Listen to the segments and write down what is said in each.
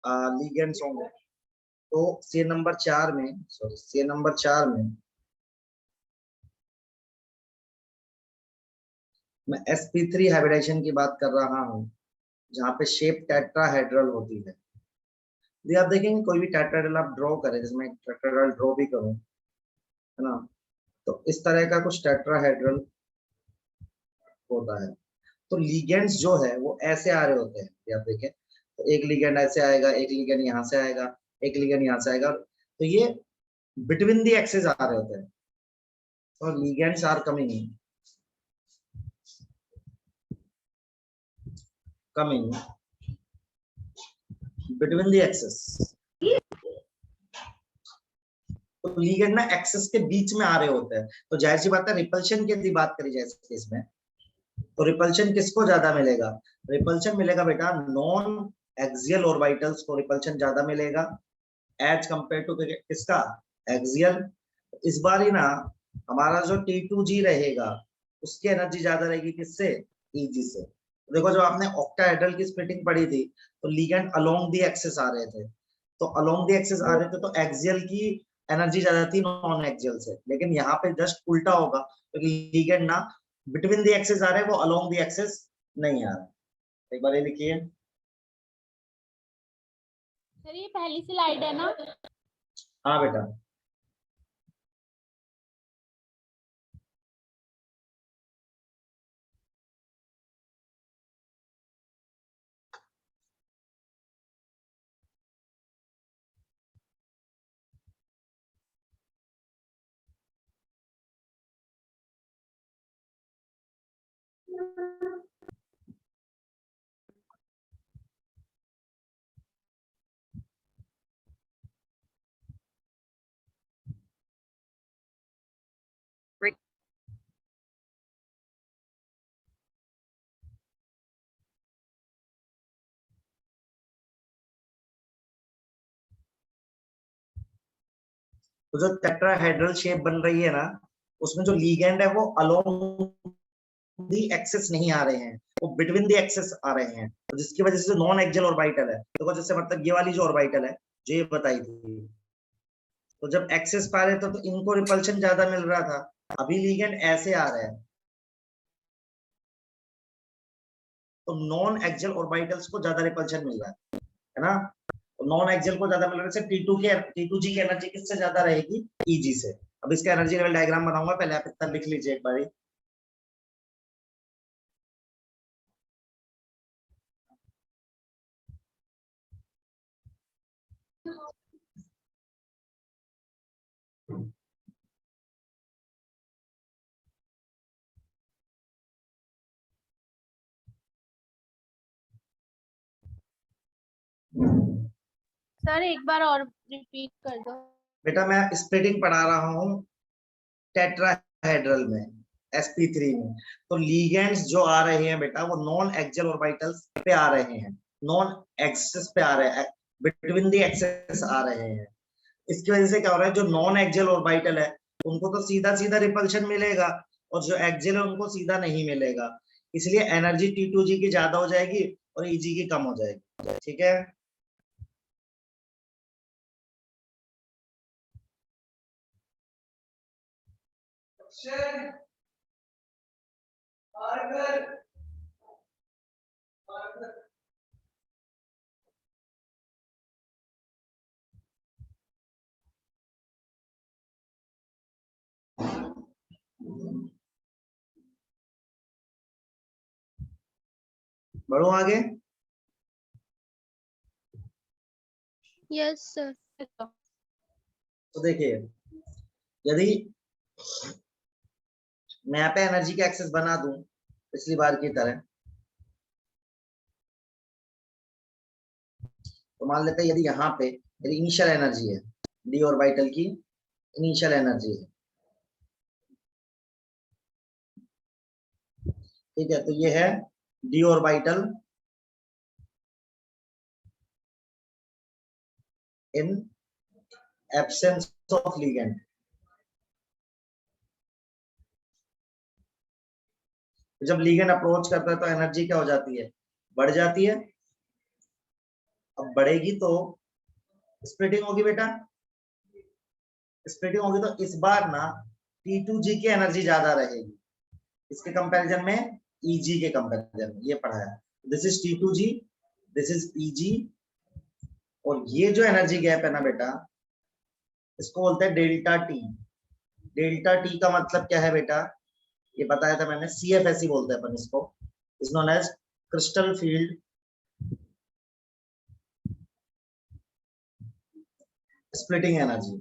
Ligands होंगे। तो सी number 4 में, सॉरी सी नंबर 4 में मैं sp3 हाइब्रिडाइजेशन की बात कर रहा हूँ, जहाँ पे शेप टेट्राहेड्रल होती है। यदि आप देखेंगे कोई भी टेट्राहेड्रल आप ड्रॉ करें, जिसमें टेट्राहेड्रल ड्रॉ भी करूँ, है ना, तो इस तरह का कुछ टेट्राहेड्रल होता है। तो लिगेंड्स जो है वो ऐसे आ रहे होते हैं, ये आप देखें, तो एक लिगेंड ऐसे आएगा, एक लिगेंड यहाँ से आएगा, एक लिगेंड यहाँ से आएगा, तो ये बिटवीन द एक्सेस आ रहे होते हैं। और ligands are coming between the axes. तो लिगेंड ना एक्सेस के बीच में आ रहे होते हैं। तो जाहिर सी बात है, रिपल्शन की यदि बात करी जाए इस केस में, तो रिपल्शन किसको ज्यादा मिलेगा? रिपल्शन मिलेगा बेटा नॉन एक्सियल ऑर्बिटल्स को रिपल्शन ज्यादा मिलेगा एज कंपेयर टू किसका? एक्सियल। इस बार ही ना हमारा जो T2G रहेगा उसकी एनर्जी ज्यादा रहेगी किससे? EG से। देखो जब आपने ऑक्टाहेड्रल की स्प्लिटिंग पढ़ी थी तो लिगेंड अलोंग द एक्सिस आ रहे थे, तो अलोंग द एक्सिस आ रहे थे तो एक्सियल की एनर्जी ज्यादा थी नॉन एक्सियल से। लेकिन यहाँ पे जस्ट उल्टा होगा, क्योंकि लिगेंड ना बिटवीन द एक्सिस आ रहे हैं, वो अलोंग द एक्सिस नहीं आ रहे। एक बार ये लिखिए। सर ये पहली स्लाइड है ना? हाँ बेटा। तो जो टेट्राहेड्रल शेप बन रही है ना, उसमें जो लिगेंड है वो अलोंग दी एक्सेस नहीं आ रहे हैं, वो बिटवीन दी एक्सेस आ रहे हैं, तो जिसकी वजह से नॉन एक्सियल ऑर्बिटल है। देखो जैसे मतलब ये वाली जो ऑर्बिटल है जो ये बताई थी, तो जब एक्सेस पा रहे थे तो इनको रिपल्शन ज्यादा मिल रहा था। अभी लिगेंड ऐसे आ रहे हैं, तो नॉन एक्सियल ऑर्बिटल्स को ज्यादा रिपल्शन मिल रहा है ना। तो नॉन एक्सियल को ज्यादा मिल रहा है। T2G की एनर्जी किससे ज्यादा रहेगी? EG से। अब इसका एनर्जी लेवल डायग्राम बनाऊंगा, पहले आप इतना लिख लीजिए एक बार। सर एक बार और रिपीट कर दो। बेटा मैं स्प्लिटिंग पढ़ा रहा हूँ टेट्राहेड्रल में, sp3 में। तो लिगेंड्स जो आ रहे हैं बेटा वो नॉन एक्सियल ऑर्बिटल्स पे आ रहे हैं, नॉन एक्सिस पे आ रहे हैं, बिटवीन द एक्सिस आ रहे हैं। इसकी वजह से क्या हो रहा है, जो नॉन एक्सियल ऑर्बिटल है उनको तो सीधा सीधा रिपल्शन मिलेगा, और जो एक्सियल है उनको सीधा नहीं मिलेगा। इसलिए एनर्जी T2G की ज्यादा हो जाएगी और EG की कम हो जाएगी। ठीक है। बढ़ो आगे। Yes sir. तो देखिए, यदि मैं यहाँ पे एनर्जी का एक्सेस बना दूं पिछली बार की तरह, तो मान लेते हैं यदि यहाँ पे यदि इनिशियल एनर्जी है, डी ऑर्बिटल की इनिशियल एनर्जी है, ठीक है, तो ये है D orbital in absence of ligand. जब लिगेंड अप्रोच करता है तो एनर्जी क्या हो जाती है? बढ़ जाती है। अब बढ़ेगी तो स्प्लिटिंग होगी बेटा, स्प्लिटिंग होगी तो इस बार ना T2G की एनर्जी ज्यादा रहेगी इसके कंपैरिजन में, EG के कंपैरिजन में, ये पढ़ा है। This is T2G, this is EG, और ये जो एनर्जी गैप है ना बेटा, इसको बोलते हैं डेल्टा टी। डेल्टा टी का मतलब क्या है बेटा, ये बताया था मैंने, CFSE बोलते हैं अपन इसको, is known as crystal field splitting energy.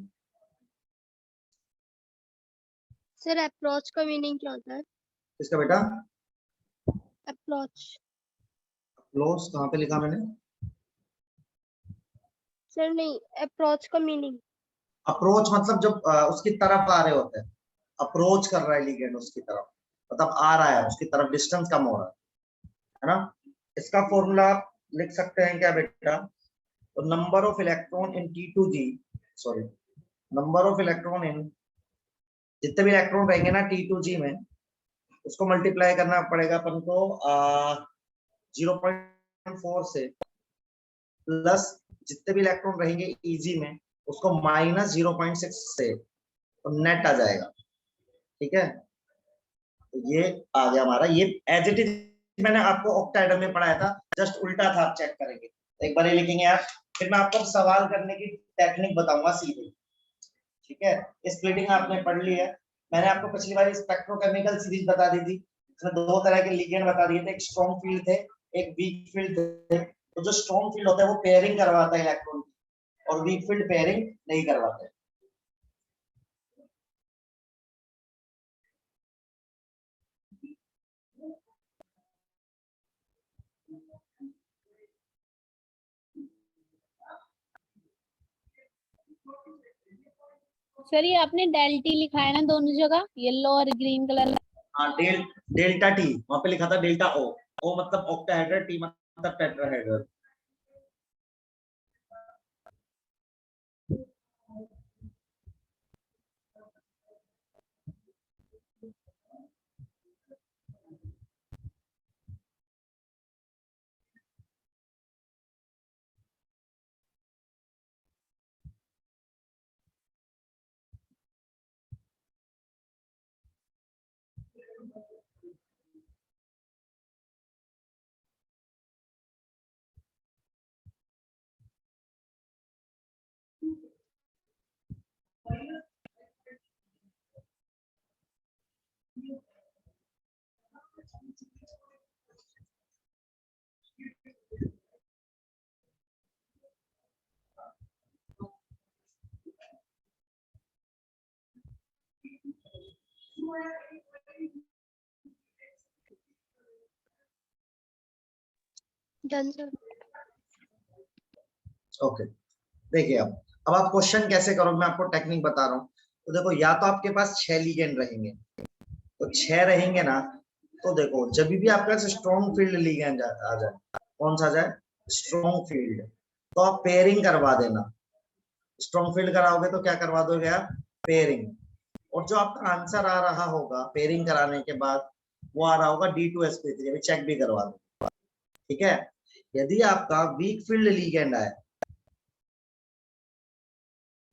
Sir approach का मीनिंग क्या होता है? इसका बेटा अप्रोच क्लोज कहाँ पे लिखा मैंने? सर नहीं, अप्रोच का मीनिंग। अप्रोच मतलब जब उसकी तरफ आ रहे होते हैं, अप्रोच कर रहा है लिगेंड उसकी तरफ, मतलब आ रहा है उसकी तरफ, डिस्टेंस कम हो रहा है ना। इसका फॉर्मूला लिख सकते हैं क्या बेटा, तो number of electron in T2G, sorry, number of electron in, जितने भी इलेक्ट्रॉन रहेंगे ना T2G में, उसको मल्टीप्लाई करना पड़ेगा अपन को 0.4 से, प्लस जितने भी इलेक्ट्रॉन रहेंगे EG में उसको -0.6 से, तो नेट आ जाएगा। ठीक है, तो ये आ गया हमारा, ये एज इट इज मैंने आपको ऑक्टाहेड्रल में पढ़ाया था, जस्ट उल्टा था, आप चेक करेंगे एक बार ये लिखेंगे आप, फिर मैं आपको सवाल करने की टेक्निक बताऊंगा सीधे। ठीक है, स्प्लिटिंग आपने पढ़ ली है, मैंने आपको पिछली बार स्पेक्ट्रोकेमिकल सीरीज बता दी थी, इसमें दो तरह के लिगेंड बता दिए थे, एक स्ट्रॉन्ग फील्ड थे, एक वीक फील्ड थे। तो जो स्ट्रॉन्ग फील्ड होता है वो पेयरिंग करवाता है इलेक्ट्रॉन की, और वीक फील्ड पेयरिंग नहीं करवाता है। सर ये आपने डेल्टी लिखा है ना दोनों जगह, येलो और ग्रीन कलर? हाँ, डेल्टा टी वहां पे लिखा था, डेल्टा ओ, ओ मतलब ऑक्टाहेड्रल, टी मतलब टेट्राहेड्रल। Done sir. ओके, देखिए अब आप क्वेश्चन कैसे करोगे, मैं आपको टेक्निक बता रहा हूँ। तो देखो, या तो आपके पास 6 लिगेंड रहेंगे, तो 6 रहेंगे ना, तो देखो जब भी आपके पास स्ट्रॉन्ग फील्ड लिगेंड आ जाए, कौन सा आ जाए, स्ट्रॉन्ग फील्ड, तो आप पेयरिंग करवा देना। स्ट्रॉन्ग फील्ड कराओगे तो क्या करवा दोगे आप, पेयरिंग। और जो आपका आंसर आ रहा होगा पेयरिंग कराने के बाद, वो आ रहा होगा D2sp3, अभी चेक भी करवा दो। ठीक है, यदि आपका वीक फील्ड लिगेंड है,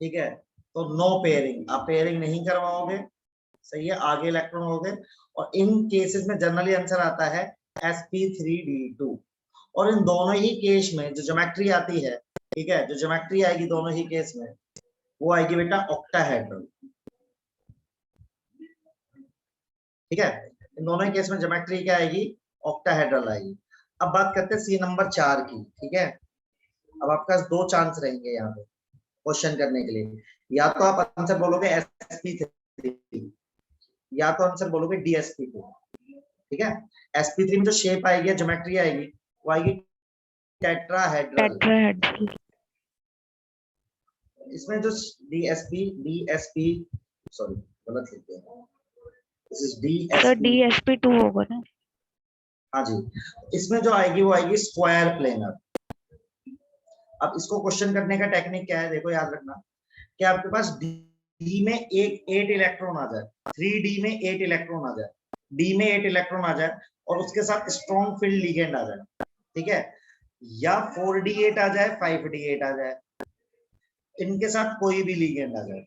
ठीक है, तो नो पेयरिंग, आप पेयरिंग नहीं करवाओगे, सही है, आगे इलेक्ट्रॉन हो गए। और इन केसेस में जनरली आंसर आता है sp3d2। और इन दोनों ही केस में जो ज्योमेट्री आती है, ठीक है, जो ज्योमेट्री आएगी दोनों ही केस में, वो आएगी बेटा ऑक्टाहेड्रल। ठीक है, इन दोनों ही केस में ज्योमेट्री क्या आएगी, ऑक्टाहेड्रल आएगी। अब बात करते हैं सी नंबर 4 की। ठीक है, अब आपके पास दो चांस रहेंगे यहाँ पे क्वेश्चन करने के लिए, या तो आप आंसर बोलोगे sp3, या तो आंसर बोलोगे DSP2। ठीक है, sp3 में जो शेप आएगी, ज्योमेट्री आएगी, वो आएगी टेट्राहेड्रल। इसमें जो DSP सॉरी गलत लिख दिया, दिस इज DSP2 होगा ना। हाँ जी, इसमें जो आएगी वो आएगी स्क्वायर प्लेनर। अब इसको क्वेश्चन करने का टेक्निक क्या है, देखो याद रखना कि आपके पास डी में एक 8 इलेक्ट्रॉन आ जाए, 3D में 8 इलेक्ट्रॉन आ जाए, डी में 8 इलेक्ट्रॉन आ जाए, और उसके साथ स्ट्रॉन्ग फील्ड लिगेंड आ जाए। ठीक है, या 4d8 आ जाए 5d8 आ जाए, इनके साथ कोई भी लिगेंड आ जाए,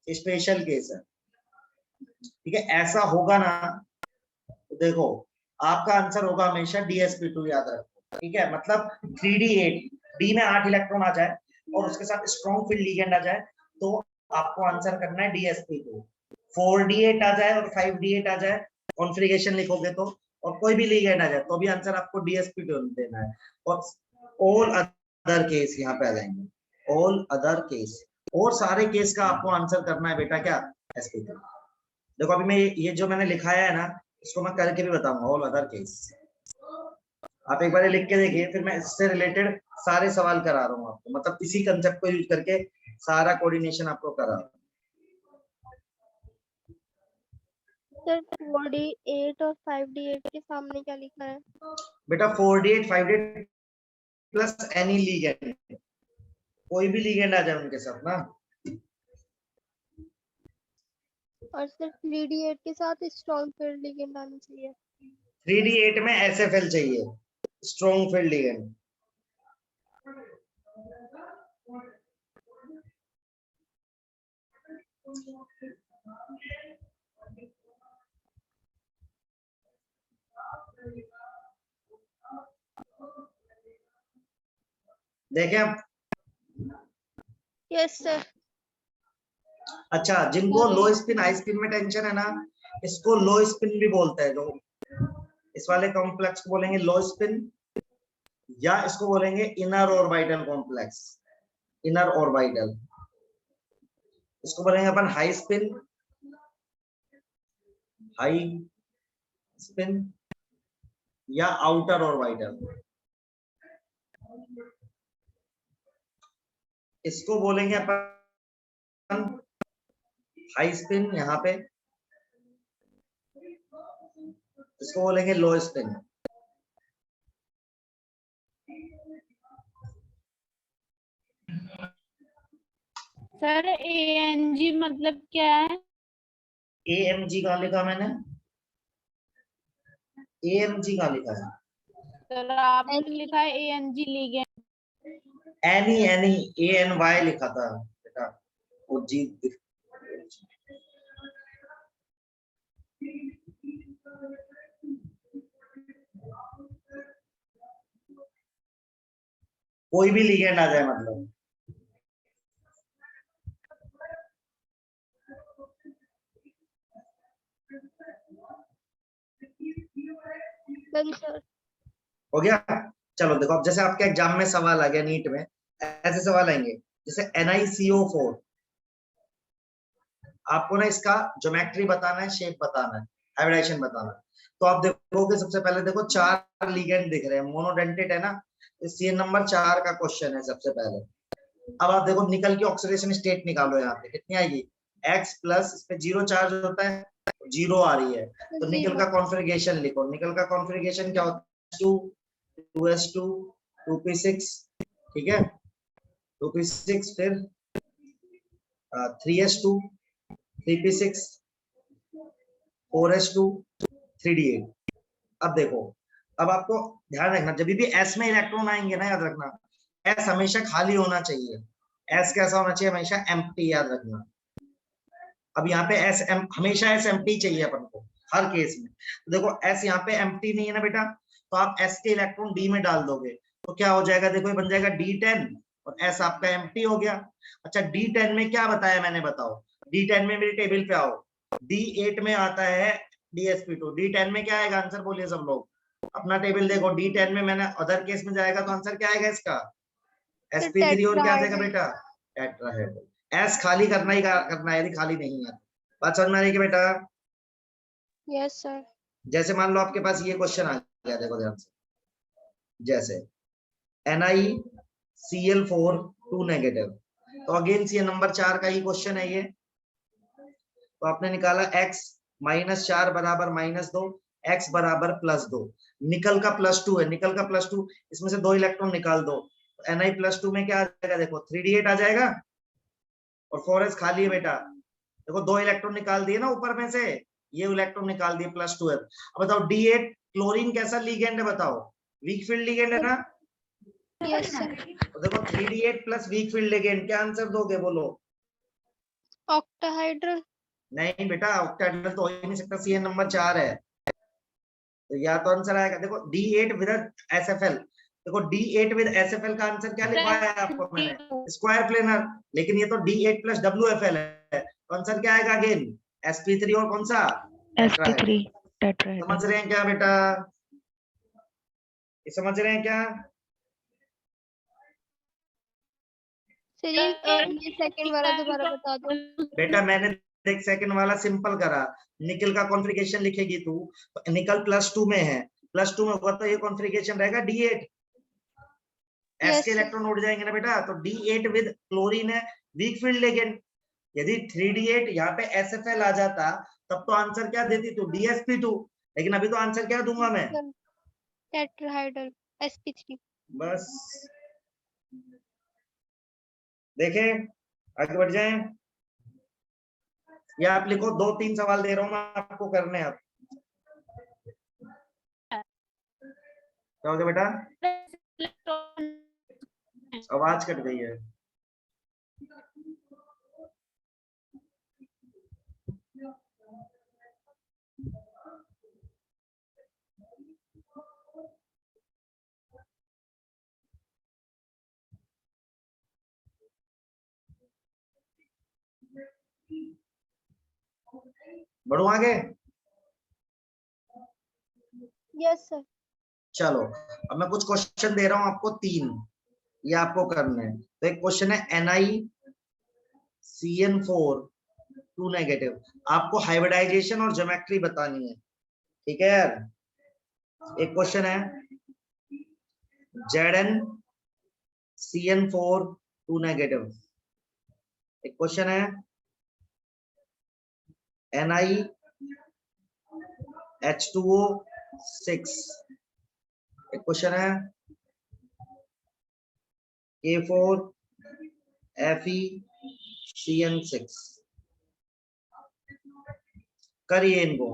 स्पेशल केस है। ठीक है, ऐसा होगा ना तो देखो आपका आंसर होगा हमेशा DsP2, याद रखो। ठीक है, मतलब 3d8, डी में 8 इलेक्ट्रॉन आ जाए और उसके साथ स्ट्रॉन्ग फील्ड लिगेंड आ जाए तो आपको आंसर करना है DsP2। 4d8 आ जाए और 5d8 आ जाए, कॉन्फ़िगरेशन लिखोगे तो, और कोई भी लिगेंड आ जाए तो भी आंसर आपको DsP2 देना है। और ऑल अदर केस यहाँ पे आ जाएंगे, ऑल अदर केस, और सारे केस का आपको आंसर करना है बेटा क्या, sp2। देखो अभी मैं ये जो मैंने लिखाया है ना, इसको मैं करके भी बताऊंगा, ऑल अदर केस। आप एक बार लिख के देखिए, फिर मैं इससे रिलेटेड सारे सवाल करा रहा हूँ आपको, मतलब इसी कंसेप्ट को यूज करके सारा कोऑर्डिनेशन आपको करा रहा हूँ। सर 4d8 और 5d8 के सामने क्या लिखा है? बेटा 4d8 5d8 plus any ligand, कोई भी लिगेंड आ जाए उनके साथ ना। और सर 3d8 के साथ स्ट्रॉन्ग फील्ड लिगेंड आना चाहिए। 3d8 में SFL चाहिए, स्ट्रॉन्ग फील्ड लिगेंड। देखें आप। Yes sir. अच्छा, जिनको लो स्पिन हाई स्पिन में टेंशन है ना, इसको लो स्पिन भी बोलते हैं, जो इस वाले कॉम्प्लेक्स को बोलेंगे लो स्पिन, या इसको बोलेंगे inner orbital complex, inner orbital. इसको बोलेंगे अपन हाई स्पिन, हाई स्पिन, या आउटर ऑर्बिटल। इसको बोलेंगे अपन हाई स्पिन यहाँ पे, इसको बोलेंगे लो स्पिन। सर ANG मतलब क्या है? AMG कहाँ लिखा मैंने, AMG कहाँ लिखा है? सर आपने लिखा है ANG लिगेंड। एनी ANY लिखा था बेटा, वो जी। कोई भी लिगेंड आ जाए मतलब। सर हो गया। चलो देखो, अब जैसे आपके एग्जाम में सवाल आ गया नीट में, ऐसे सवाल आएंगे जैसे NiCO4, आपको ना इसका ज्योमेट्री बताना है, शेप बताना है, हाइब्रिडाइजेशन बताना है। तो आप देखोगे सबसे पहले देखो 4 लिगेंड दिख रहे हैं, मोनोडेंटेट है ना, सीएन नंबर 4 का क्वेश्चन है सबसे पहले। अब आप देखो निकल की ऑक्सीडेशन स्टेट निकालो, यहाँ पे कितनी आएगी, X प्लस, इस पे 0 चार्ज होता है, 0 आ रही है, तो निकल का कॉन्फ़िगरेशन लिखो। निकल का कॉन्फ़िगरेशन क्या होता है, 2s2 2p6, ठीक है, 2p6, फिर 3s2 3p6 4s2 3d8। अब देखो, अब आपको ध्यान रखना, जब भी S में इलेक्ट्रॉन आएंगे ना, याद रखना S हमेशा खाली होना चाहिए, S कैसा होना चाहिए, हमेशा एम्प्टी, याद रखना। अब यहाँ पे हमेशा S एम्प्टी चाहिए अपन को हर केस में। तो देखो S यहाँ पे एम्प्टी नहीं है ना बेटा, तो आप S के इलेक्ट्रॉन D में डाल दोगे तो क्या हो जाएगा, देखो ये बन जाएगा D10 और S आपका एम्प्टी हो गया। अच्छा, D10 में क्या बताया मैंने, बताओ। D10 में मेरी टेबल पे आओ, D8 में आता है DsP2, D10 में क्या आएगा आंसर, बोलिए सब लोग अपना टेबल देखो। D10 में मैंने अदर केस में जाएगा तो आंसर क्या आएगा इसका, sp3, और क्या आ जाएगा बेटा, टेट्राहेड्रल। S खाली करना ही करना है, यदि खाली नहीं है। बात समझ में आ रही है बेटा? Yes sir. जैसे मान लो आपके पास ये क्वेश्चन आ गया, देखो ध्यान से, जैसे NiCl4 2 नेगेटिव, तो अगेन ये नंबर 4 का ही क्वेश्चन है ये। तो आपने निकाला x -4 बराबर -2, x बराबर +2, निकल का +2 है, निकल का +2, इसमें से 2 इलेक्ट्रॉन निकाल दो, तो Ni+2 में क्या आ जाएगा, देखो 3d8 आ जाएगा और 4s खाली है बेटा। देखो 2 इलेक्ट्रॉन निकाल दिए ना ऊपर में से, ये इलेक्ट्रॉन निकाल दिए, +2 है। अब बताओ D8 क्लोरीन कैसा लिगेंड है, बताओ, वीक फील्ड लिगेंड है ना, यस सर। तो देखो 3d8 plus weak field ligand, क्या आंसर दोगे बोलो? ऑक्टाहाइड्रल। नहीं बेटा, ऑक्टाहेड्रल तो हो ही नहीं सकता, CN नंबर 4 है। तो या तो आंसर आएगा, देखो D8 विद SFL, देखो D8 विद SFL का आंसर क्या लिखवाया है आपको मैंने? Square planar. लेकिन ये तो D8 प्लस WFL है, तो आंसर क्या आएगा अगेन? sp3 और कौन सा? sp3 tetrahedral. समझ रहे हैं क्या बेटा? ये समझ रहे हैं क्या? सर ये सेकंड वाला दोबारा बता दो। बेटा मैंने देख सेकंड वाला सिंपल करा, निकल का कॉन्फ़िगरेशन लिखेगी तू, तो निकल +2 में है, +2 में होगा तो ये कॉन्फ़िगरेशन रहेगा D8, S के इलेक्ट्रॉन उड़ जाएंगे ना बेटा, तो D8 विद क्लोरीन है, वीक फील्ड लिगेंड। यदि 3d8 यहाँ पे SFL आ जाता तब तो आंसर क्या देती तू? DsP2, लेकिन अभी तो आंसर क्या दूंगा मैं? Tetrahedral sp3। बस देखे, आगे बढ़ जाएं, या आप लिखो, 2-3 सवाल दे रहा हूं मैं आपको करने। आप क्या हो गया बेटा? आवाज कट गई है। बढ़ू आगे? Yes sir. चलो, अब मैं कुछ क्वेश्चन दे रहा हूं आपको, 3, ये आपको करने हैं। तो एक क्वेश्चन है NiCN4 2 नेगेटिव, आपको हाइब्रिडाइजेशन और ज्योमेट्री बतानी है, ठीक है यार। एक क्वेश्चन है ZnCN4 2 नेगेटिव, एक क्वेश्चन है NiH2O6, एक क्वेश्चन है K4FeCN6। करिए इनको।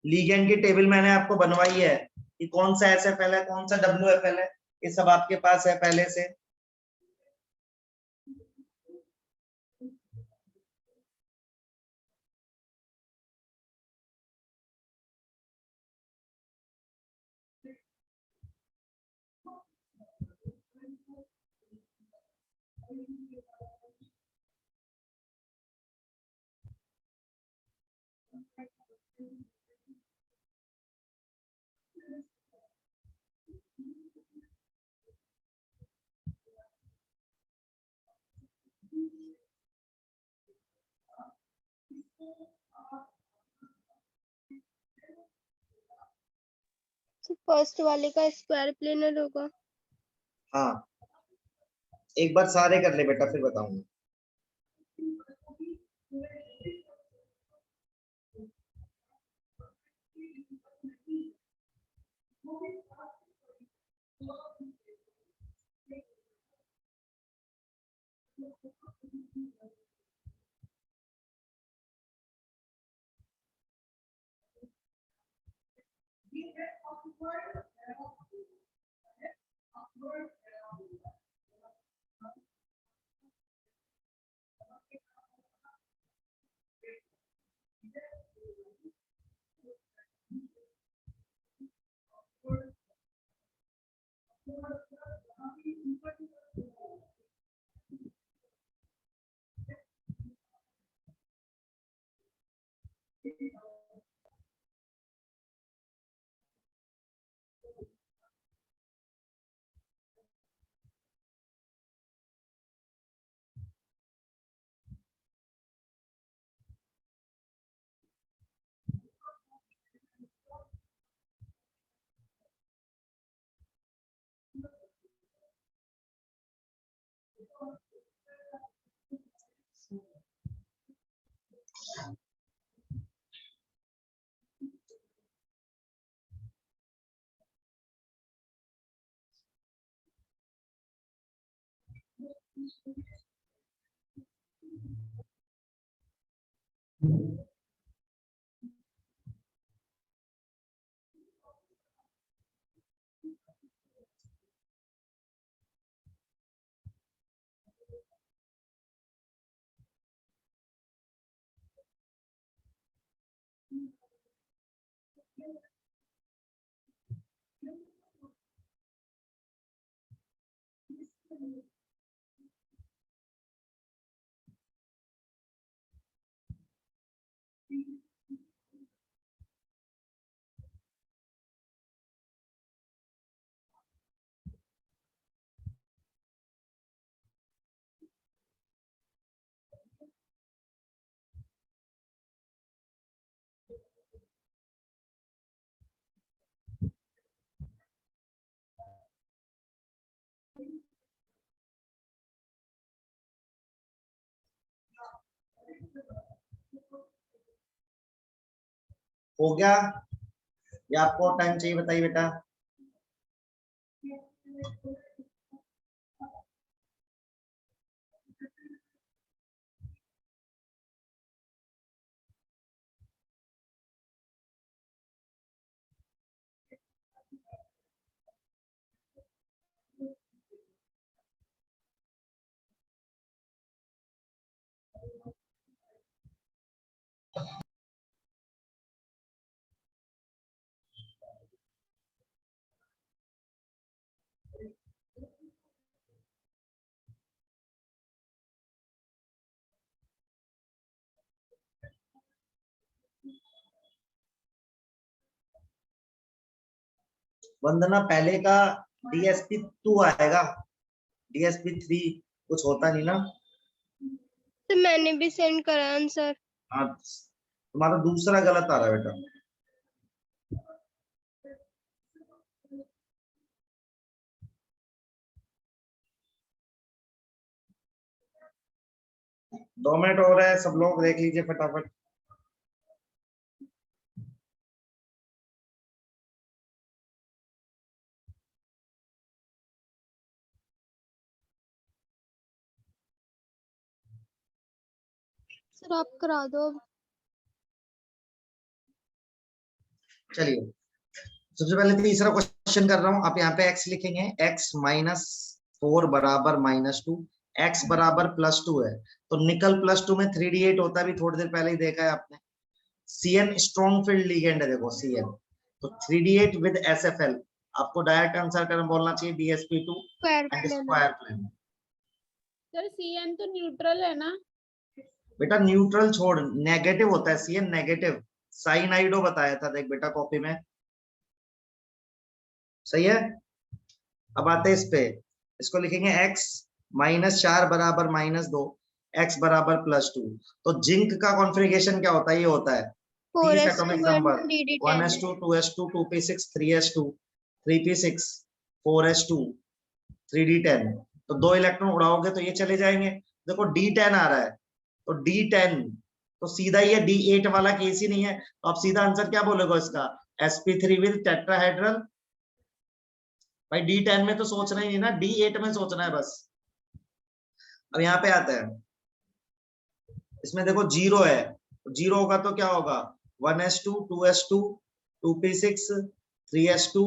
लीगेंड की टेबल मैंने आपको बनवाई है कि कौन सा SFL है, कौन सा WFL है, ये सब आपके पास है पहले से। फर्स्ट वाले का स्क्वायर प्लेनर होगा। हाँ, एक बार सारे कर ले बेटा, फिर बताऊंगा। हो गया या आपको और टाइम चाहिए, बताइए बेटा। वंदना पहले का DSP2 आएगा, DSP3 कुछ होता नहीं ना। तो मैंने भी सेंड करा आंसर। हाँ, तुम्हारा दूसरा गलत आ रहा है बेटा। दो मिनट हो रहा है, सब लोग देख लीजिए फटाफट। सर आप करा दो अब। चलिए, सबसे पहले तीसरा क्वेश्चन कर रहा हूं। आप यहाँ पे x लिखेंगे, x -4 बराबर -2, x बराबर +2 है, तो निकल +2 में 3d8 होता है, भी थोड़ी देर पहले ही देखा है आपने। Cn स्ट्रॉन्ग फील्ड लिगेंड है, देखो Cn, तो 3d8 विद SFL। आपको डायरेक्ट आंसर करना बोलना चाहिए DSP2 square and plane. Square plane. Sir Cn तो न्यूट्रल है ना? बेटा न्यूट्रल छोड़, नेगेटिव होता है Cn, नेगेटिव। साइनाइडो बताया था, देख बेटा कॉपी में, सही है। अब आते हैं इस पे, इसको लिखेंगे x -4 बराबर -2, x बराबर +2। तो जिंक का कॉन्फ़िगरेशन क्या होता है, ये होता है 30 atomic 4s2 number, and DD10। 1s2 2s2 2p6 3s2 3p6 4s2 3d10। तो 2 इलेक्ट्रॉन उड़ाओगे तो ये चले जाएंगे। देखो D10 आ रहा है, तो D10 तो सीधा ये D8 वाला केस ही नहीं है, तो आप सीधा आंसर क्या बोलोगे इसका, sp3 विद टेट्राहेड्रल। भाई D10 में तो सोचना ही नहीं ना, D8 में सोचना है बस। अब यहाँ पे आता है, इसमें देखो 0 है, 0 होगा तो क्या होगा, 1s2 2s2 2p6 3s2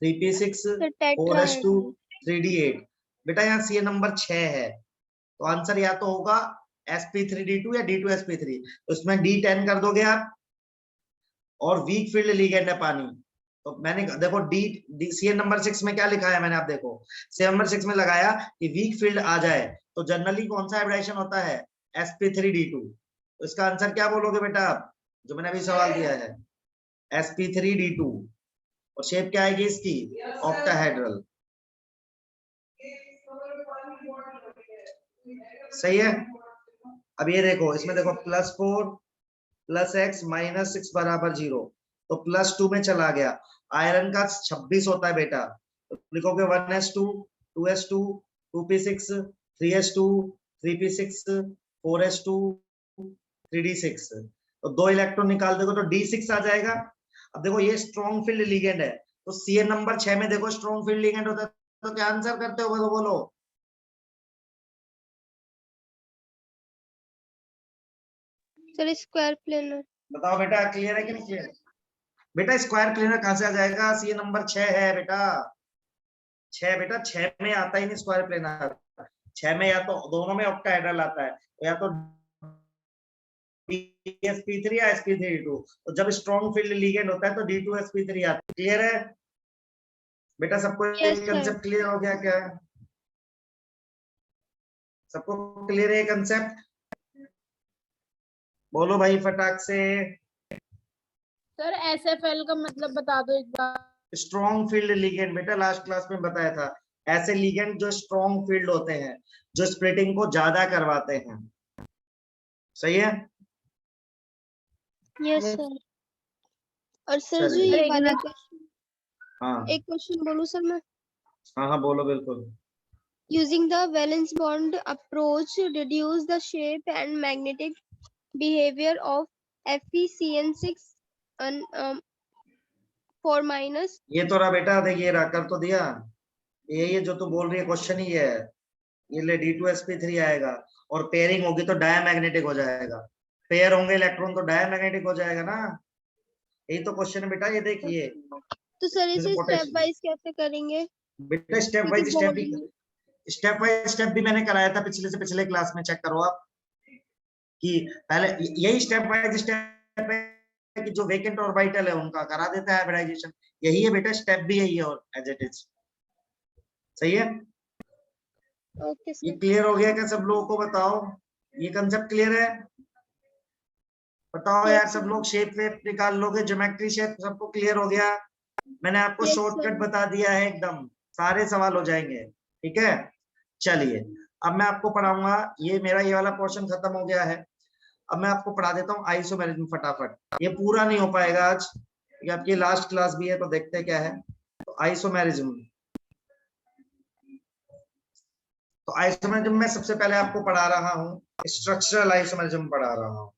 3p6 तो 4s2 टेट्राहेड्रल। 3d8। बेटा यहाँ सी नंबर 6 है, तो आंसर या तो होगा sp3d2 या d2sp3। तो इसमें D10 कर दोगे आप, और वीक फील्ड लिगेंड है पानी। तो मैंने देखो डी सी नंबर 6 में क्या लिखा है मैंने, आप देखो सी नंबर 6 में लगाया कि वीक फील्ड आ जाए, तो जनरली कौन सा हाइब्रिडेशन होता है, sp3d2। तो इसका आंसर क्या बोलोगे बेटा आप, जो मैंने अभी सवाल दिया है, sp3d2। और शेप क्या आएगी इसकी, ऑक्टाहेड्रल। सही है। अब ये देखो, इसमें देखो +4 + x -6 बराबर 0, तो +2 में चला गया। आयरन का 26 होता है बेटा, तो लिखोगे 1s2 2s2 2p6 3s2 3p6 4s2 3d6। तो 2 इलेक्ट्रॉन निकाल दोगे तो d6 आ जाएगा। अब देखो ये स्ट्रॉन्ग फील्ड लिगेंड है, तो Cn नंबर 6 में देखो स्ट्रॉन्ग फील्ड लिगेंड होता है, तो क्या आंसर करते हो तो बोलो। Sir square plane. बताओ बेटा, क्लियर है कि नहीं क्लियर। बेटा स्क्वायर प्लेनर कहां से आ जाएगा, सी नंबर 6 है बेटा, 6 बेटा, 6 में आता ही नहीं स्क्वायर प्लेनर। 6 में या तो दोनों में ऑक्टाहेड्रल आता है, या तो DSP3 या sp3d2। तो जब स्ट्रॉन्ग फील्ड लिगेंड होता है तो D2sp3 आता है। क्लियर है बेटा, सबको यस ये सर। कंसेप्ट क्लियर हो गया क्या, सबको क्लियर है ये कंसेप्ट, बोलो भाई फटाक से। सर SFL का मतलब बता दो एक बार। स्ट्रॉन्ग फील्ड लिगेंड बेटा, लास्ट क्लास में बताया था, ऐसे लिगेंड जो स्ट्रॉन्ग फील्ड होते हैं, जो स्प्लिटिंग को ज्यादा करवाते हैं। सही है। Yes sir. और सर जो चलिए, ये वाला क्वेश्चन, हाँ एक क्वेश्चन बोलूं सर मैं। हाँ हाँ बोलो बिल्कुल। Using the valence bond approach, reduce the shape and magnetic behavior of FeCN6 4 minus ये तो रहा बेटा, देख ये रहा, कर तो दिया। ये जो तू बोल रही है क्वेश्चन ही है। ये ले D2sp3 आएगा और पेयरिंग होगी तो डायमैग्नेटिक हो जाएगा। पेयर होंगे इलेक्ट्रॉन तो डायमैग्नेटिक हो जाएगा ना। यही तो क्वेश्चन है बेटा, ये देखिए। तो सर इसे स्टेप वाइज कैसे करेंगे? बेटा स्टेप क्योंकि वाइज स्टेप भी मैंने कराया था पिछले से पिछले क्लास में, चेक करो आप कि पहले यही स्टेप वाइज स्टेप है कि जो वेकेंट ऑर्बिटल है उनका करा देता है हाइब्रिडाइजेशन। यही है बेटा, स्टेप भी यही है और एज इट इज। सही है। ओके ये सर। क्लियर हो गया क्या सब लोगों को? बताओ, ये कंसेप्ट क्लियर है? बताओ यार, सब लोग शेप वेप निकाल लोगे, ज्योमेट्री शेप सबको क्लियर हो गया? मैंने आपको Yes, शॉर्टकट sir. बता दिया है, एकदम सारे सवाल हो जाएंगे। ठीक है, चलिए अब मैं आपको पढ़ाऊंगा। ये मेरा ये वाला पोर्शन खत्म हो गया है। अब मैं आपको पढ़ा देता हूँ आइसोमेरिज्म फटाफट। ये पूरा नहीं हो पाएगा आज, ये आपकी लास्ट क्लास भी है, तो देखते क्या है। तो आइसोमेरिज्म, तो आइसोमेरिज्म में सबसे पहले आपको पढ़ा रहा हूँ स्ट्रक्चरल आइसोमेरिज्म पढ़ा रहा हूँ।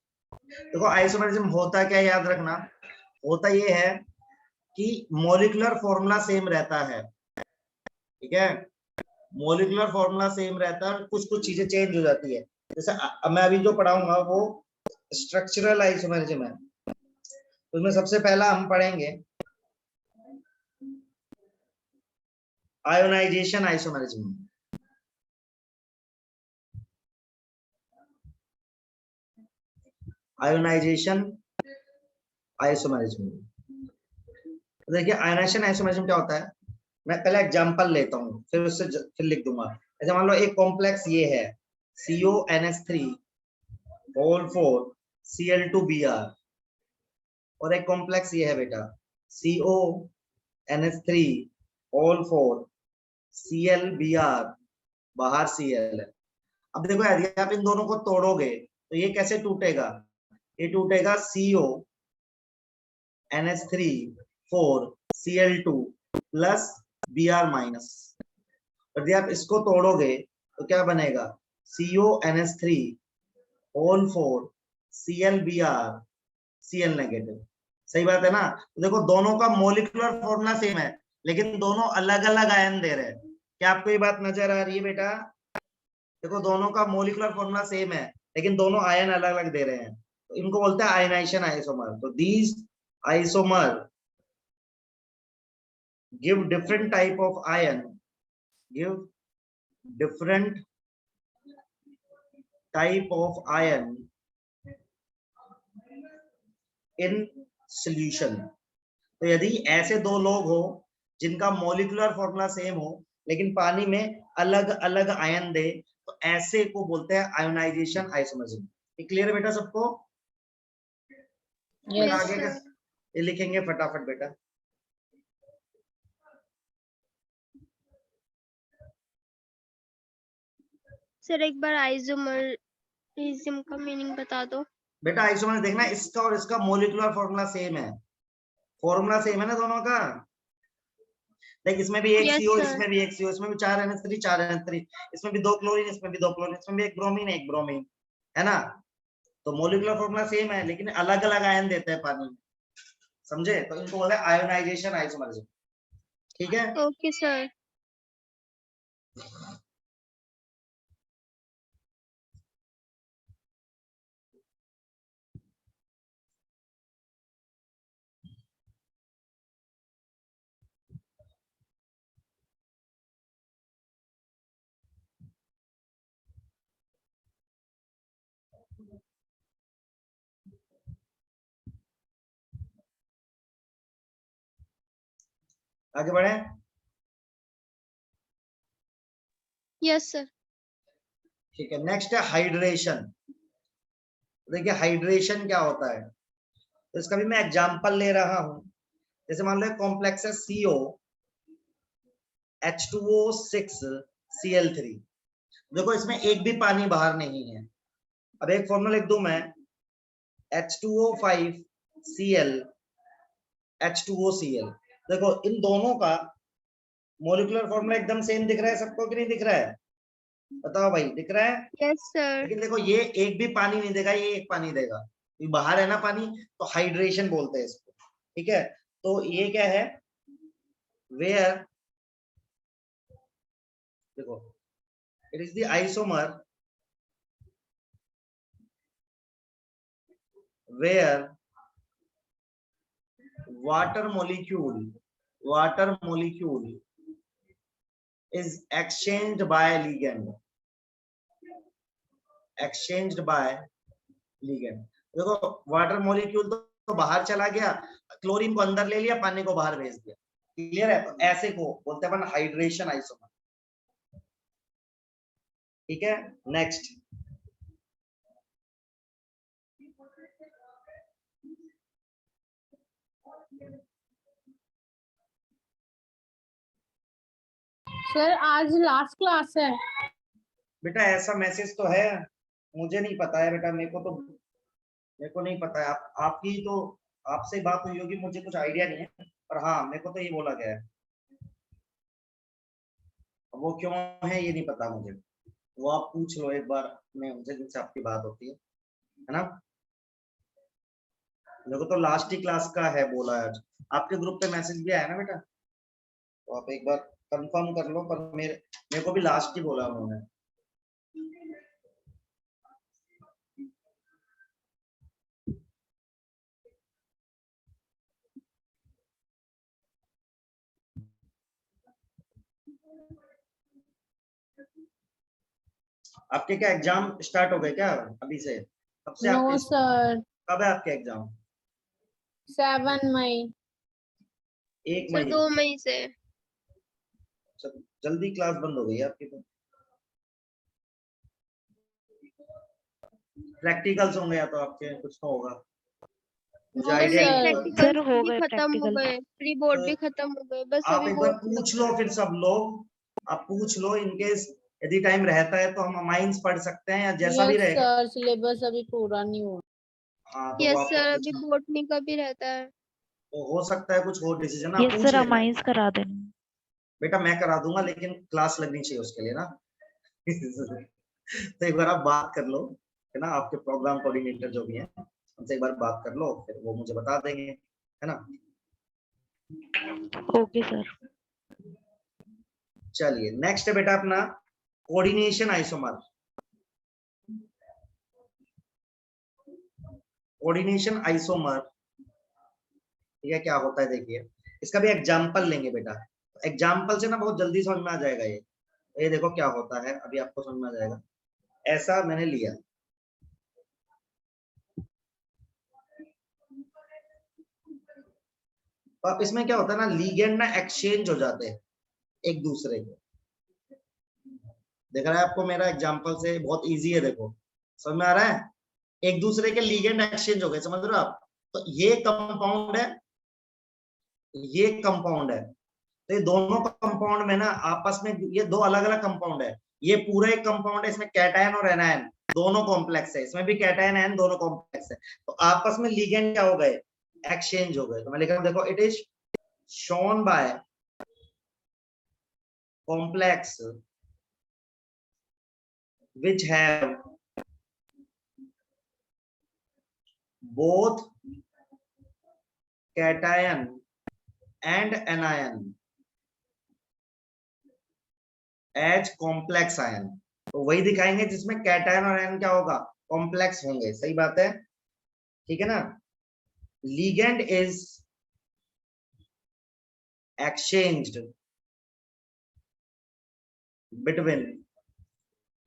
देखो आइसोमेरिज्म होता क्या, याद रखना, होता ये है कि मॉलिक्यूलर फॉर्मूला सेम रहता है। ठीक है, मॉलिक्यूलर फॉर्मूला सेम रहता है, कुछ कुछ चीजें चेंज हो जाती है। जैसे मैं अभी जो पढ़ाऊंगा वो स्ट्रक्चरल आइसोमेरिज्म है। तो उसमें सबसे पहला हम पढ़ेंगे आयोनाइजेशन आइसोमेरिज्म। आयोनाइजेशन आइसोमेरिज्म, देखिए आयोनाइजेशन आइसोमेरिज्म क्या होता है। मैं पहले एग्जांपल लेता हूँ, फिर उससे फिर लिख दूंगा। ऐसे मान लो एक कॉम्प्लेक्स ये है CONH3 होल 4 Cl2Br, और एक कॉम्प्लेक्स ये है बेटा CONH3 होल 4 ClBr, बाहर Cl है। अब देखो यदि आप इन दोनों को तोड़ोगे तो ये कैसे टूटेगा? ये टूटेगा CONH3 4 Cl2 plus Br minus. यदि आप इसको तोड़ोगे तो क्या बनेगा? CONH3 whole 4 ClBr Cl negative. सही बात है ना? तो देखो दोनों का मोलिकुलर फॉर्मूला सेम है, लेकिन दोनों अलग अलग आयन दे रहे हैं। क्या आपको ये बात नजर आ रही है बेटा? देखो दोनों का मोलिकुलर फॉर्मूला सेम है, लेकिन दोनों आयन अलग अलग दे रहे हैं, तो इनको बोलते हैं आयनाइजेशन आइसोमर। तो these isomer give different type of ion, give different type of ion in solution. तो यदि ऐसे दो लोग हो जिनका मॉलिक्यूलर फॉर्मूला सेम हो लेकिन पानी में अलग अलग आयन दे, तो ऐसे को बोलते हैं आयोनाइजेशन आइसोमेरिज्म। ये क्लियर है बेटा सबको? Yes, आगे sir. ये लिखेंगे फटाफट बेटा। सर एक बार आइसोमेरिज्म का मीनिंग बता दो। बेटा आइसोमर देखना, इसका और इसका मॉलिक्यूलर फॉर्मूला सेम है, फॉर्मूला सेम है ना दोनों का। देख इसमें भी एक Yes, CO, sir. इसमें भी एक CO, इसमें भी 4 NH3 4 NH3, इसमें भी 2 क्लोरीन, इसमें भी 2 क्लोरीन, इसमें भी एक ब्रोमीन एक ब्रोमीन, है ना? तो मॉलिक्यूलर फॉर्मूला सेम है लेकिन अलग अलग आयन देते हैं पानी में। समझे? तो इनको बोलते हैं आयोनाइजेशन आइसोमरिज्म। ठीक है, ओके सर। आगे बढ़े। Yes sir. ठीक है, नेक्स्ट है हाइड्रेशन। देखिए हाइड्रेशन क्या होता है, तो इसका भी मैं एग्जांपल ले रहा हूं। जैसे मान लो कॉम्प्लेक्स है CO H2O6 Cl3। देखो इसमें एक भी पानी बाहर नहीं है। अब एक फॉर्मूला लिख दूं मैं, H2O5 Cl H2OCl। देखो इन दोनों का मॉलिक्यूलर फॉर्मूला एकदम सेम दिख रहा है सबको कि नहीं दिख रहा है? बताओ भाई, दिख रहा है? Yes sir. लेकिन देखो ये एक भी पानी नहीं देगा, ये एक पानी देगा, ये बाहर है ना पानी, तो हाइड्रेशन बोलते हैं इसको। ठीक है, तो ये क्या है, वेयर, देखो, it is the isomer where water molecule is exchanged by ligand, देखो वाटर मॉलिक्यूल तो बाहर चला गया, क्लोरीन को अंदर ले लिया, पानी को बाहर भेज दिया, क्लियर है, तो ऐसे को बोलते हैं अपन हाइड्रेशन आइसोमर। ठीक है, नेक्स्ट, सर आज लास्ट क्लास है। बेटा ऐसा मैसेज तो है, मुझे नहीं पता है बेटा, मेरे को नहीं पता है, आपकी तो आपसे बात हुई होगी, मुझे कुछ आइडिया नहीं है, पर हाँ मेरे को तो ये बोला गया है, वो क्यों है ये नहीं पता मुझे, वो आप पूछ लो एक बार मैं उनसे जिनसे आपकी बात होती है ना। मेरे को तो लास्ट ही क्लास का है बोला है आज, आपके ग्रुप पे मैसेज भी आया ना बेटा, तो आप एक बार कंफर्म कर लो, पर मेरे को भी लास्ट ही बोला उन्होंने। आपके क्या एग्जाम स्टार्ट हो गए क्या अभी से, कब से नो आपके, सर, कब है आपके एग्जाम? 7 मई। 1 सर मई 2 मई से। जल्दी क्लास बंद हो गई है आपकी तो। प्रैक्टिकल्स होंगे या तो आपके, कुछ तो होगा, मुझे नो आइडिया मेरे नहीं सर, है। प्रैक्टिकल्स सर हो भी गए खत्म हो प्रैक्टिकल। गए, प्री बोर्ड तो भी खत्म हो गए, बस आप अभी एक बार बोर्ड पूछ बचा लो, है। फिर सब लोग आप पूछ लो, इनकेस यदि टाइम रहता है तो हम माइंस पढ़ सकते हैं या जैसा भी यस रहेगा। सर, सिलेबस अभी पूरा नहीं हुआ। हाँ तो वो यस आपको सर, अभी पूछना, बोटनी का भी रहता है। तो हो सकता है कुछ और डिसीजन आप यस पूछ सर, लेना। अमाइंस करा देना। बेटा मैं करा दूंगा, लेकिन क्लास लगनी चाहिए उसके लिए ना। तो एक बार आप बात कर लो, है ना, आपके प्रोग्राम कोऑर्डिनेटर जो भी है उनसे एक बार बात कर लो, फिर वो मुझे बता देंगे, है ना। Okay sir. चलिए नेक्स्ट है बेटा अपना कोऑर्डिनेशन आइसोमर। कोऑर्डिनेशन आइसोमर, ठीक है, क्या होता है देखिए, इसका भी एग्जांपल लेंगे बेटा, एग्जांपल से ना बहुत जल्दी समझ में आ जाएगा ये देखो क्या होता है, अभी आपको समझ में आ जाएगा। ऐसा मैंने लिया, तो अब इसमें क्या होता है ना, लीगेंड ना एक्सचेंज हो जाते हैं एक दूसरे के, देख रहा है आपको मेरा एग्जांपल से बहुत इजी है, देखो समझ में आ रहा है, एक दूसरे के लीगेंड एक्सचेंज हो गए, समझ रहे हो आप, तो ये कंपाउंड है, ये कंपाउंड है, तो ये दोनों कंपाउंड में ना आपस में, ये दो अलग अलग कंपाउंड है, ये पूरा एक कंपाउंड है, इसमें कैटायन और एनायन दोनों कॉम्प्लेक्स है, इसमें भी कैटायन एनायन दोनों कॉम्प्लेक्स है, तो आपस में लिगेंड क्या हो गए, एक्सचेंज हो गए, तो मैं लिख रहा हूं देखो, it is shown by complex which have both cation and anion as complex ion, तो वही दिखाएंगे जिसमें कैटायन और आयन क्या होगा, कॉम्प्लेक्स होंगे, सही बात है, ठीक है ना। ligand is exchanged between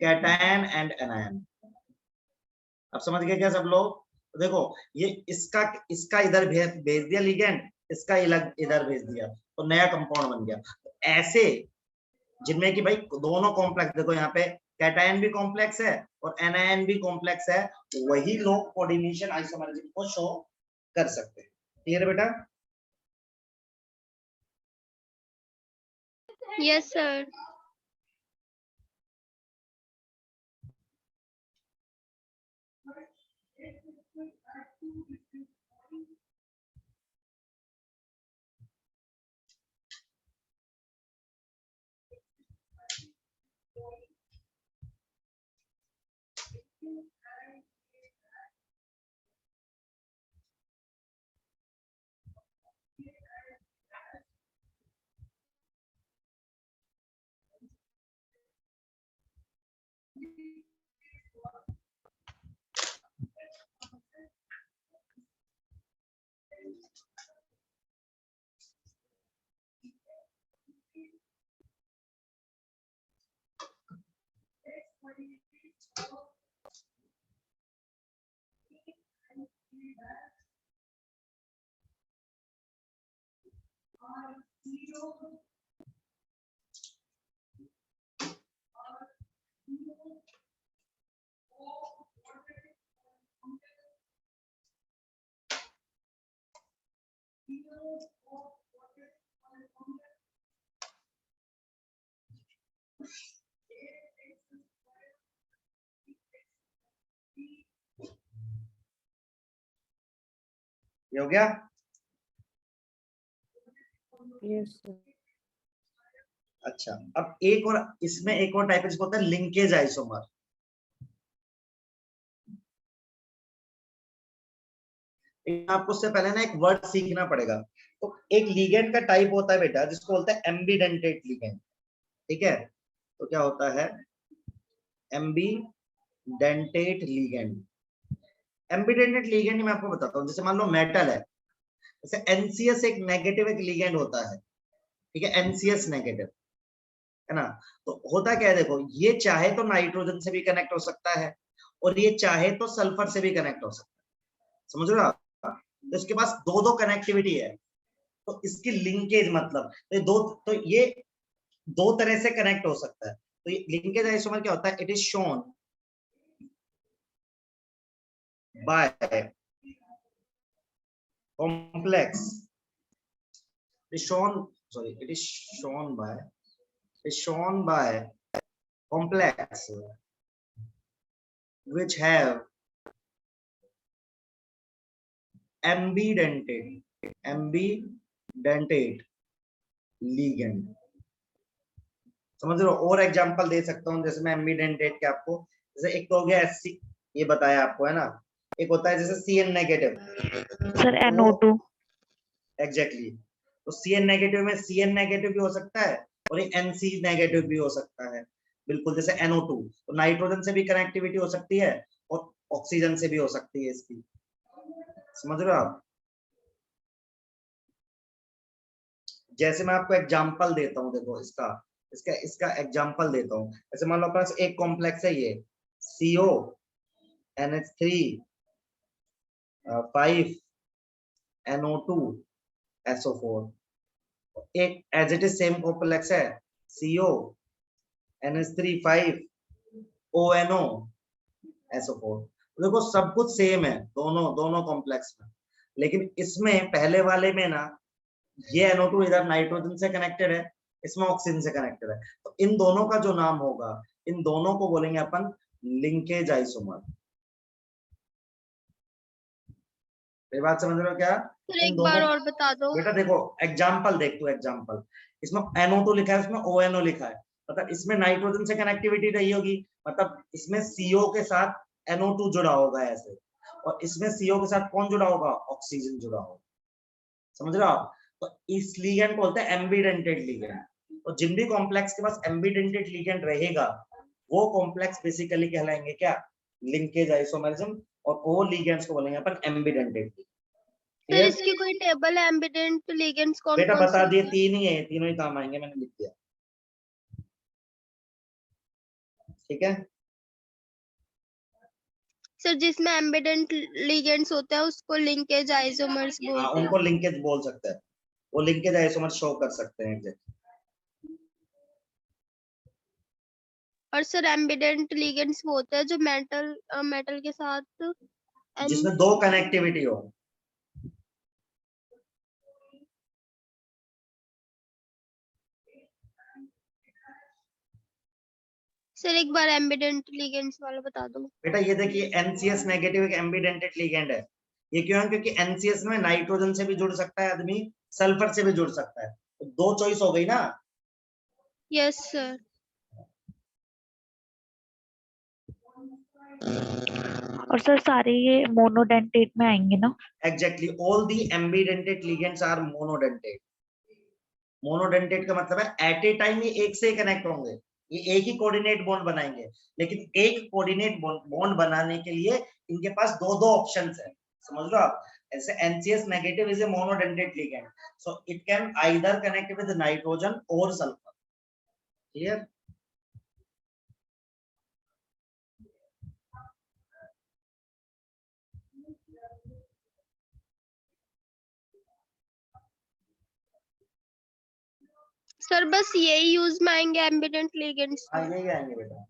cation and anion, अब समझ गए क्या सब लोग, तो देखो ये इसका इसका इधर भेज दिया ligand, इसका इधर भेज दिया, तो नया कंपाउंड बन गया, तो ऐसे जिनमें कि भाई दोनों कॉम्प्लेक्स, देखो यहाँ पे कैटायन भी कॉम्प्लेक्स है और एनायन भी कॉम्प्लेक्स है, वही लोग कोऑर्डिनेशन आइसोमरिज्म को शो कर सकते हैं, क्लियर बेटा। Yes sir. ये हो गया। Yes, sir. अच्छा, अब एक और इसमें एक और टाइप जिसको होता है लिंकेज आइसोमर। आपको उससे पहले ना एक वर्ड सीखना पड़ेगा। तो एक लिगेंड का टाइप होता है बेटा जिसको बोलते हैं एम्बीडेंटेट लिगेंड, ठीक है। तो क्या होता है एम्बीडेंटेट लिगेंड। एम्बीडेंटेट लिगेंड मैं आपको बताता हूँ, जैसे मान लो मेटल है, जैसे NCS एक नेगेटिव एक लिगेंड होता है, ठीक है, NCS नेगेटिव, है ना। तो होता क्या है, देखो ये चाहे तो नाइट्रोजन से भी कनेक्ट हो सकता है और ये चाहे तो सल्फर से भी कनेक्ट हो सकता है, समझ रहे हो आप? तो इसके पास दो दो कनेक्टिविटी है, तो इसकी लिंकेज मतलब तो ये दो तरह से कनेक्ट हो सकता है। तो ये लिंकेज आइसोमर क्या होता है, it is shown by complex, it is shown by complex which have ambidentate ligand। समझ रहे हो? और एग्जांपल दे सकता हूं, जैसे मैं एम्बीडेंटेट के आपको, जैसे एक तो हो गया SC, ये बताया आपको, है ना। एक होता है जैसे CN negative, Sir, NO2. Exactly. तो CN नेगेटिव में CN नेगेटिव भी हो सकता है और ये NC नेगेटिव भी हो सकता है, बिल्कुल जैसे NO2। तो नाइट्रोजन से भी कनेक्टिविटी हो सकती है और ऑक्सीजन से भी हो सकती है इसकी, समझ रहे हो आप? जैसे मैं आपको एग्जांपल देता हूं, देखो इसका एग्जांपल देता हूं। जैसे मान लो अपने पास एक कॉम्प्लेक्स है, ये CO NH3 5 NO2 SO4। एक as it is same complex है CO NH3 5 ONO SO4। देखो सब कुछ सेम है दोनों कॉम्प्लेक्स में, लेकिन इसमें पहले वाले में ना ये NO2 इधर नाइट्रोजन से कनेक्टेड है, इसमें ऑक्सीजन से कनेक्टेड है। तो इन दोनों का जो नाम होगा, इन दोनों को बोलेंगे अपन लिंकेज आइसोमर। ये बात समझ रहे हो क्या? फिर एक बार और बता दो। बेटा देखो एग्जांपल देख तू, एग्जांपल इसमें NO2 लिखा है, उसमें ONO लिखा है, मतलब इसमें नाइट्रोजन से कनेक्टिविटी रही होगी, मतलब इसमें CO के साथ NO2 जुड़ा होगा ऐसे, और इसमें CO के साथ कौन जुड़ा होगा, ऑक्सीजन जुड़ा होगा, समझ रहे हो आप? तो इस लिगेंड को बोलते हैं एम्बीडेंटेड लिगेंड। तो जिन भी कॉम्प्लेक्स के पास एम्बीडेंटेड लिगेंड रहेगा वो कॉम्प्लेक्स बेसिकली कहलाएंगे क्या, लिंकेज आइसोमरिज्म, और वो लिगेंड्स को बोलेंगे अपन एम्बीडेंटेड। सर इसकी कोई टेबल है, एम्बीडेंट लिगेंड्स कौन बेटा कौन बता से दिए, हैं? 3 ही है, तीनों ही काम आएंगे, मैंने लिख दिया, ठीक है। सर जिसमें एम्बीडेंट लिगेंड्स होते हैं उसको लिंकेज आइसोमर्स हाँ, बोलते हैं। उनको लिंकेज बोल सकते हैं, वो लिंकेज आइसोमर शो कर सकते हैं एग्जैक्ट। और सर एम्बीडेंट लिगेंड्स वो होते हैं जो मेटल के साथ जिसमें दो कनेक्टिविटी हो। सर एक बार एम्बीडेंट लिगेंड्स वाला बता दो। बेटा ये देखिए NCS नेगेटिव एक एम्बीडेंटेड लिगेंड है, ये क्यों है, क्योंकि NCS में नाइट्रोजन से भी जुड़ सकता है आदमी, सल्फर से भी जुड़ सकता है, तो दो चॉइस हो गई ना। Yes sir. और सर सारे ये मोनोडेंटेट में आएंगे ना? Exactly, all the ambidentate ligands are monodentate. Monodentate का मतलब है एट ए टाइम ये एक से कनेक्ट होंगे, ये एक ही कोऑर्डिनेट बॉन्ड बनाएंगे, लेकिन एक कोऑर्डिनेट बॉन्ड बनाने के लिए इनके पास दो दो ऑप्शंस है, समझ लो आप। ऐसे NCS negative is a monodentate ligand, so it can either connect with nitrogen और सल्फर, क्लियर। सर बस यही यूज में आएंगे एम्बिडेंट लिगेंड्स। हाँ यही आएंगे बेटा।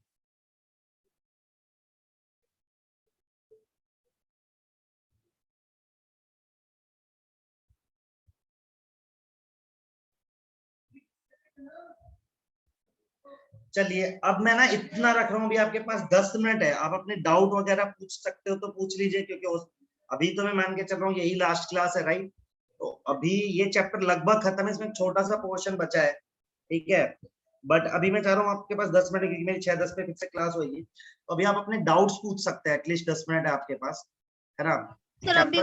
चलिए अब मैं ना इतना रख रहा हूँ, अभी आपके पास 10 मिनट है, आप अपने डाउट वगैरह पूछ सकते हो तो पूछ लीजिए, क्योंकि अभी तो मैं मान के चल रहा हूँ यही लास्ट क्लास है, राइट? तो अभी ये चैप्टर लगभग खत्म है, इसमें एक छोटा सा पोर्शन बचा है, ठीक है? बट अभी मैं चाह रहा हूँ आपके पास 10 मिनट, क्योंकि मेरी 6:10 पे फिर से क्लास होगी, तो अभी आप अपने डाउट्स पूछ सकते हैं, एटलीस्ट 10 मिनट है आपके पास, है ना? सर अभी